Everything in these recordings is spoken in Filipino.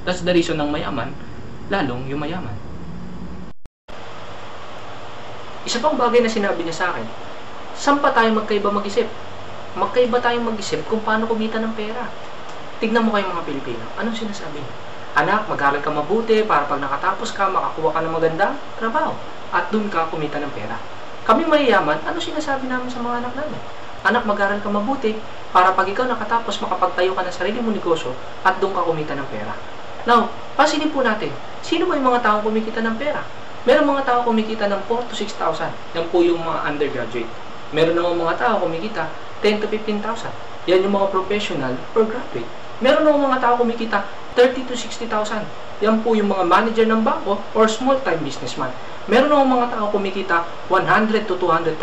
That's the reason ng mayaman, lalong yumayaman. Isa pang bagay na sinabi niya sa akin, saan pa tayo magkaiba mag-isip? Magkaiba tayong mag-isip kung paano kumita ng pera. Tignan mo kayo mga Pilipino, anong sinasabi niya? Anak, mag-aral ka mabuti para pag nakatapos ka, makakuha ka ng magandang trabaho. At dun ka kumita ng pera. Kami mayayaman, ano sinasabi namin sa mga anak namin? Anak, mag-aral ka mabuti para pag ikaw nakatapos, makapagtayo ka ng sarili mong negosyo at dun ka kumita ng pera. Now, pansinin po natin, sino ba yung mga taong kumikita ng pera? Meron mga tao kumikita ng 4 to 6,000. Yan po yung mga undergraduate. Meron naman mga tao kumikita 10 to 15,000. Yan yung mga professional or graduate. Meron naman mga tao kumikita 30 to 60,000. Yan po yung mga manager ng bangko or small-time businessman. Meron naman mga tao kumikita 100 to 200,000.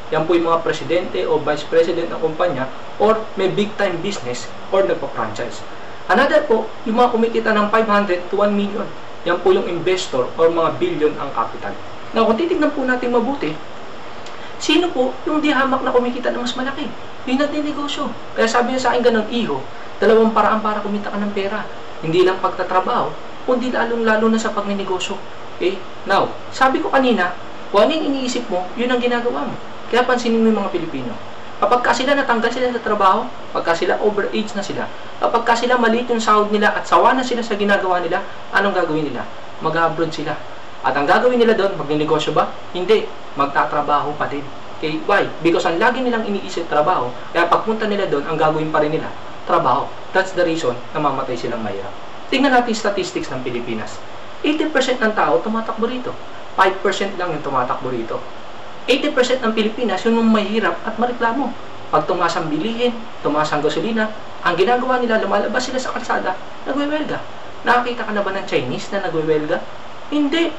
Yan po yung mga presidente o vice president ng kumpanya or may big-time business or nagpa-franchise. Another po, yung mga kumikita ng 500 to 1 million. Yan po yung investor or mga billion ang capital. Now, kung titignan po natin mabuti, sino po yung di hamak na kumikita na mas malaki? Yung nagninegosyo. Kaya sabi niya sa akin ganun, iho, dalawang paraan para kumita ka ng pera. Hindi lang pagtatrabaho, kundi lalong-lalo na sa pagninegosyo. Okay? Now, sabi ko kanina, kung ano yung iniisip mo, yun ang ginagawa mo. Kaya pansinin mo yung mga Pilipino. Kapag sila natanggal sila sa trabaho, kapag sila overage na sila, kapag sila maliit yung sahod nila at sawa na sila sa ginagawa nila, anong gagawin nila? Mag-abroad sila. At ang gagawin nila doon, magninegosyo ba? Hindi. Magtatrabaho pa din. Okay? Why? Because ang lagi nilang iniisip trabaho, kaya pagpunta nila doon, ang gagawin pa rin nila, trabaho. That's the reason na mamatay silang mahirap. Tingnan natin statistics ng Pilipinas. 80% ng tao tumatakbo rito. 5% lang yung tumatakbo rito. 80% ng Pilipinas yung mahirap at mareklamo. Pag tumaas ang bilihin, tumaas ang gasolina, ang ginagawa nila, lumalabas sila sa kalsada, nagwewelga. Nakakita ka na ba ng Chinese na nagwewelga? Hindi.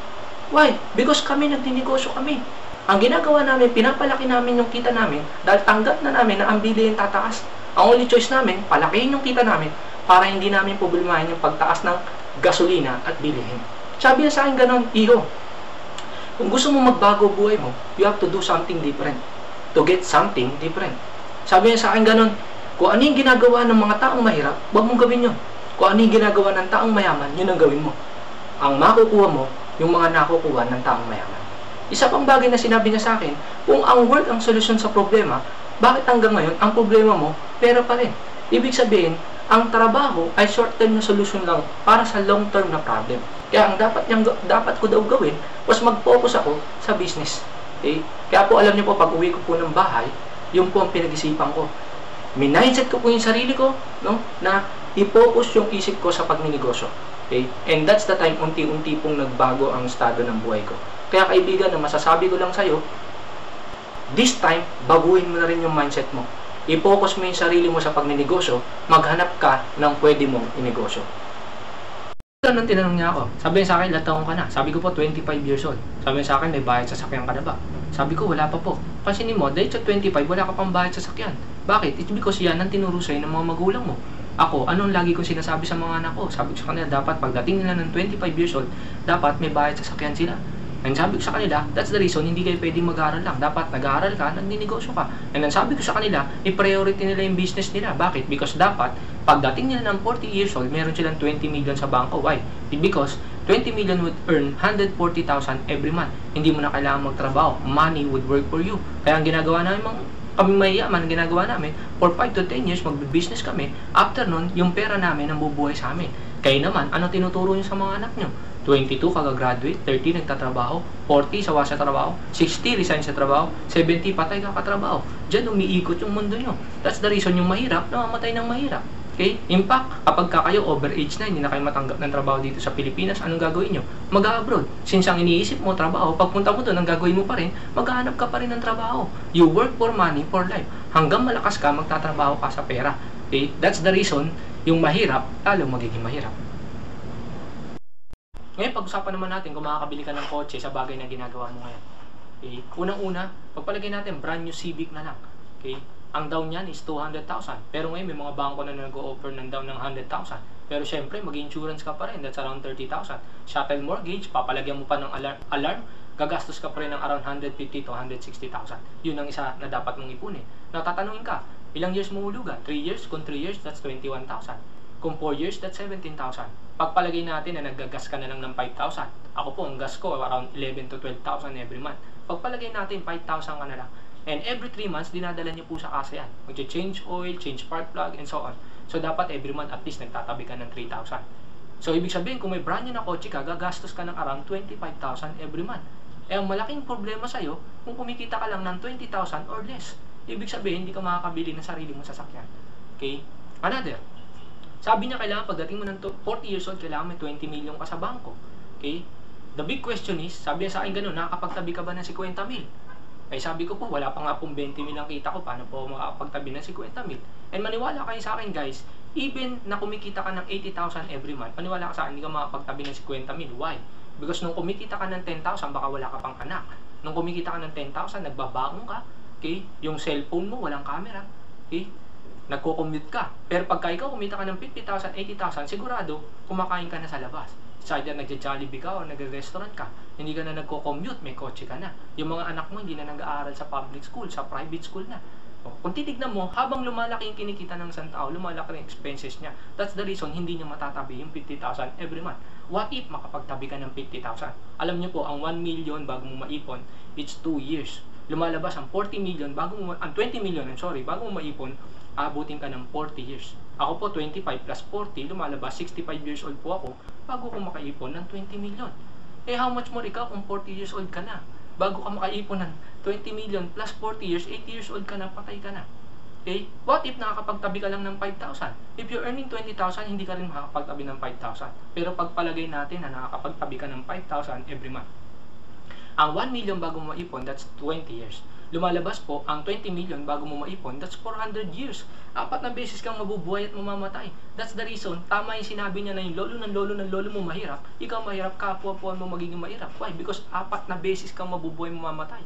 Why? Because kami nagtinegosyo kami. Ang ginagawa namin, pinapalaki namin yung kita namin dahil tanggap na namin na ang bilihin tataas. Ang only choice namin, palakihin yung kita namin para hindi namin problemahin yung pagtaas ng gasolina at bilihin. Sabi na sa akin ganon, iho, kung gusto mo magbago buhay mo, you have to do something different. To get something different. Sabi niya sa akin ganun, kung ano yung ginagawa ng mga taong mahirap, huwag mong gawin yun. Kung ano yung ginagawa ng taong mayaman, yun ang gawin mo. Ang makukuha mo, yung mga nakukuha ng taong mayaman. Isa pang bagay na sinabi niya sa akin, kung ang work ang solusyon sa problema, bakit hanggang ngayon, ang problema mo, pera pa rin? Ibig sabihin, ang trabaho ay short-term na solusyon lang para sa long-term na problem. Kaya ang dapat ko daw gawin was mag-focus ako sa business. Okay? Kaya po alam niyo po, pag uwi ko po ng bahay, yun po ang pinag-isipan ko. Mindset ko po yung sarili ko, no? Na i-focus yung isip ko sa pagninegosyo. Okay? And that's the time unti-unti pong nagbago ang estado ng buhay ko. Kaya kaibigan, na masasabi ko lang sa'yo, this time, baguhin mo na rin yung mindset mo. I-focus mo yung sarili mo sa pagninegosyo, maghanap ka ng pwede mong inegosyo. Nung tinanong niya ako, sabi niya sa akin, ilang taon ka na? Sabi ko po, 25 years old. Sabi niya sa akin, may bayad sa sakyan ka na ba? Sabi ko, wala pa po. Pansinin mo, dahil sa 25, wala ka pang bayad sa sakyan. Bakit? It's because yan ang tinuro sa'yo ng mga magulang mo. Ako, anong lagi kong sinasabi sa mga anak ko? Sabi ko sa kanila, dapat pagdating nila ng 25 years old, dapat may bayad sa sakyan sila. And sabi ko sa kanila, that's the reason, hindi kayo pwedeng mag-aaral lang. Dapat nag-aaral ka, nagninegosyo ka. And then sabi ko sa kanila, i-priority nila yung business nila. Bakit? Because dapat, pagdating nila ng 40 years old, meron silang 20 million sa bangko. Why? Because 20 million would earn 140,000 every month. Hindi mo na kailangan magtrabaho. Money would work for you. Kaya ang ginagawa namin, kami mayayaman, ang ginagawa namin, for 5 to 10 years, mag-business kami. After nun, yung pera namin ang bubuhay sa amin. Kayo naman, ano tinuturo nyo sa mga anak nyo? 22 kagagraduate, 30 nagtatrabaho, 40 sawa sa trabaho, 60 resign sa trabaho, 70 patay kakatrabaho. Diyan umiikot yung mundo nyo. That's the reason yung mahirap, namamatay ng mahirap. Okay? In fact, kapag kayo overage na, hindi na kayo matanggap ng trabaho dito sa Pilipinas, anong gagawin nyo? Mag-abroad. Since ang iniisip mo, trabaho, pagpunta mo doon, ang gagawin mo pa rin, maghahanap ka pa rin ng trabaho. You work for money, for life. Hanggang malakas ka, magtatrabaho ka sa pera. Okay? That's the reason, yung mahirap, lalo magiging mahirap. Ngayon, pag-usapan naman natin kung makakabili ka ng kotse sa bagay na ginagawa mo ngayon. Okay? Unang-una, pagpalagay natin, brand new Civic na lang. Okay? Ang down niyan is 200,000. Pero ngayon, may mga bangko na nag-o-offer ng down ng 100,000. Pero syempre, mag-insurance ka pa rin. That's around 30,000. Shuttle mortgage, papalagyan mo pa ng alarm, gagastos ka pa rin ng around 150 to 160,000. Yun ang isa na dapat mong ipunin. Natatanungin ka, ilang years mo hulugan? 3 years? Kung 3 years, that's 21,000. Kung 4 years, that's 17,000. Pagpalagay natin na naggagas ka na lang ng 5,000. Ako po, ang gas ko, around 11 to 12,000 every month. Pagpalagay natin, 5,000 ka na lang. And every 3 months, dinadala niyo po sa kasa yan. Mag-change oil, change spark plug, and so on. So, dapat every month, at least, nagtatabi ka ng 3,000. So, ibig sabihin, kung may brand new na kotse ka, gagastos ka ng around 25,000 every month. Eh, ang malaking problema sa'yo, kung kumikita ka lang ng 20,000 or less. Ibig sabihin, hindi ka makakabili ng sarili mong sasakyan. Okay? Another. Sabi niya, kailangan pagdating mo ng 40 years old, kailangan may 20 million ka sa bangko. Okay? The big question is, sabi niya sa akin gano'n, nakakapagtabi ka ba ng 50 mil? Eh sabi ko po, wala pa nga pong 20 mil ang kita ko, paano po makakapagtabi ng 50 mil? And maniwala kayo sa akin guys, even na kumikita ka ng 80,000 every month, maniwala ka sa akin, hindi ka makakapagtabi ng 50 mil. Why? Because nung kumikita ka ng 10,000, baka wala ka pang anak. Nung kumikita ka ng 10,000, nagbabaong ka. Okay? Yung cellphone mo, walang camera. Okay? Nagko-commute ka. Pero pagka ikaw kumita ka ng 50,000, 80,000, sigurado, kumakain ka na sa labas. It's either nagja-Jollibee ka o nagre-restaurant ka. Hindi ka na nagko-commute, may kotse ka na. Yung mga anak mo, hindi na nag-aaral sa public school, sa private school na. O, kung titignan mo, habang lumalaki yung kinikita ng isang tao, lumalaki yung expenses niya. That's the reason, hindi niya matatabi yung 50,000 every month. What if makapagtabi ka ng 50,000? Alam niyo po, ang 1 million bago mo maipon, it's 2 years. Lumalabas ang 40 million, bago mo, ang 20 million, bago mo maipon, abutin ka ng 40 years. Ako po, 25 plus 40, lumalabas, 65 years old po ako, bago ko makaipon ng 20 million. Eh, how much more ikaw kung 40 years old ka na? Bago ka makaipon ng 20 million plus 40 years, 80 years old ka na, patay ka na. Okay? What if nakakapagtabi ka lang ng 5,000? If you're earning 20,000, hindi ka rin makakapagtabi ng 5,000. Pero pagpalagay natin na nakakapagtabi ka ng 5,000 every month. Ang 1 million bago mo maipon, that's 20 years. Lumalabas po, ang 20 million bago mo maipon, that's 400 years. 4 na beses kang mabubuhay at mamamatay. That's the reason, tama yung sinabi niya na yung lolo mo mahirap, ikaw mahirap, kapwa-puan mo magiging mahirap. Why? Because 4 na beses kang mabubuhay, mamamatay.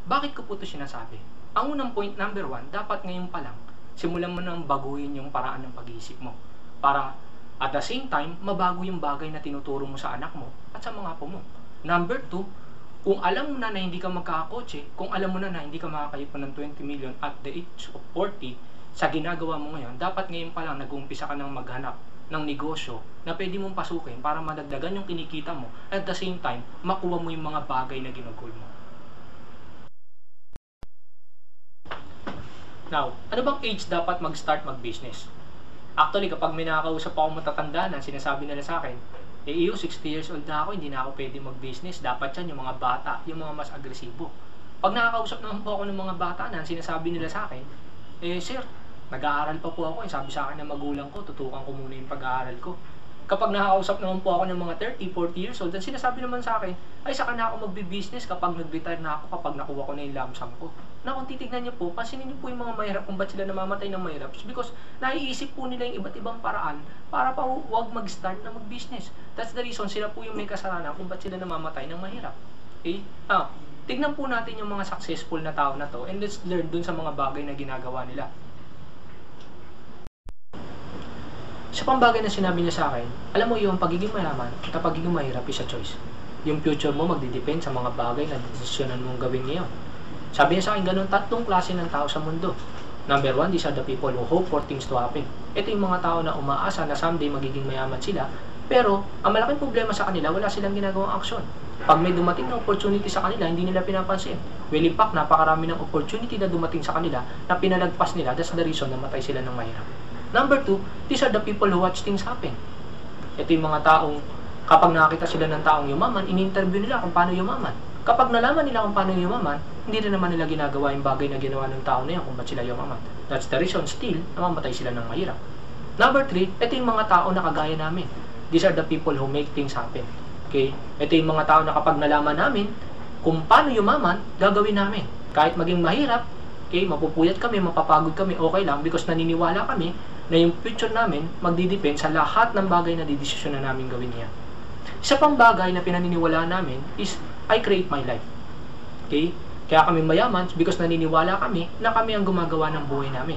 Bakit ko po ito sinasabi? Ang unang point, number 1, dapat ngayon pa lang, simulan mo nang baguhin yung paraan ng pag-iisip mo. Para at the same time, mabago yung bagay na tinuturo mo sa anak mo at sa mga apo mo. Number 2, kung alam mo na hindi ka magkakakotse, kung alam mo na hindi ka makakaipon ng 20 million at the age of 40, sa ginagawa mo ngayon, dapat ngayon pa lang nag-uumpisa ka ng maghanap ng negosyo na pwede mong pasukin para madagdagan yung kinikita mo at the same time, makuha mo yung mga bagay na ginugol mo. Now, ano bang age dapat mag-start mag-business? Actually, kapag may nakakausap ako matatanda na sinasabi nila sa akin, iyo, 60 years old na ako, hindi na ako pwede mag-business. Dapat yan yung mga bata, yung mga mas agresibo. Pag nakakausap naman po ako ng mga bata na sinasabi nila sa akin, sir, nag-aaral pa po ako. Sabi sa akin ng magulang ko, tutukan ko muna yung pag-aaral ko. Kapag nakakausap naman po ako ng mga 30, 40 years old, then sinasabi naman sa akin, ay saka na ako magbi-business kapag nag-retire na ako, kapag nakuha ko na yung lump sum ko. Na kung titignan niyo po, pansinin niyo po yung mga mahirap kung ba't sila namamatay ng mahirap. Because naiisip po nila yung iba't ibang paraan para pa huwag mag-start na mag-business. That's the reason, sila po yung may kasalanan kung ba't sila namamatay ng mahirap. Okay? Tignan po natin yung mga successful na tao na to and let's learn dun sa mga bagay na ginagawa nila. Sa pang bagay na sinabi niya sa akin, alam mo yung pagiging mayaman at pagiging mahirap is a choice. Yung future mo magdidepend sa mga bagay na desisyonan mong gawin ngayon. Sabi niya sa akin, ganun, 3 klase ng tao sa mundo. Number 1, these are the people who hope for things to happen. Ito yung mga tao na umaasa na someday magiging mayaman sila, pero ang malaking problema sa kanila, wala silang ginagawang aksyon. Pag may dumating na opportunity sa kanila, hindi nila pinapansin. Well, in fact, napakarami ng opportunity na dumating sa kanila na pinalagpas nila, that's the reason na matay sila ng mahirap. Number 2, these are the people who watch things happen. Ito yung mga taong, kapag nakakita sila ng taong yumaman, in-interview nila kung paano yumaman. Kapag nalaman nila kung paano yumaman, hindi rin naman nila ginagawa yung bagay na ginawa ng tao na yan kung ba't sila yumaman. That's the reason still, namamatay sila ng mahirap. Number 3, ito yung mga tao na kagaya namin. These are the people who make things happen. Okay? Ito yung mga tao na kapag nalaman namin kung paano yumaman, gagawin namin. Kahit maging mahirap, okay, mapupuyat kami, mapapagod kami, okay lang because naniniwala kami na yung future namin magdidepend sa lahat ng bagay na didesisyon na namin gawin niya. Isa pang bagay na pinaniniwalaan namin is I create my life. Okay? Kaya kami mayaman because naniniwala kami na kami ang gumagawa ng buhay namin.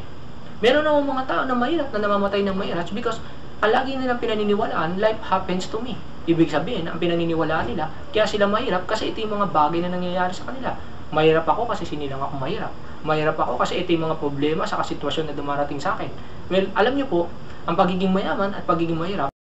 Meron namang mga tao na mahirap na namamatay ng mahirap because ang lagi nilang pinaniniwalaan, life happens to me. Ibig sabihin, ang pinaniniwalaan nila, kaya sila mahirap kasi ito yung mga bagay na nangyayari sa kanila. Mahirap ako kasi sinilang ako mahirap. Mahirap ako kasi ito yung mga problema sa sitwasyon na dumarating sa akin. Well, alam niyo po, Ang pagiging mayaman at pagiging mahirap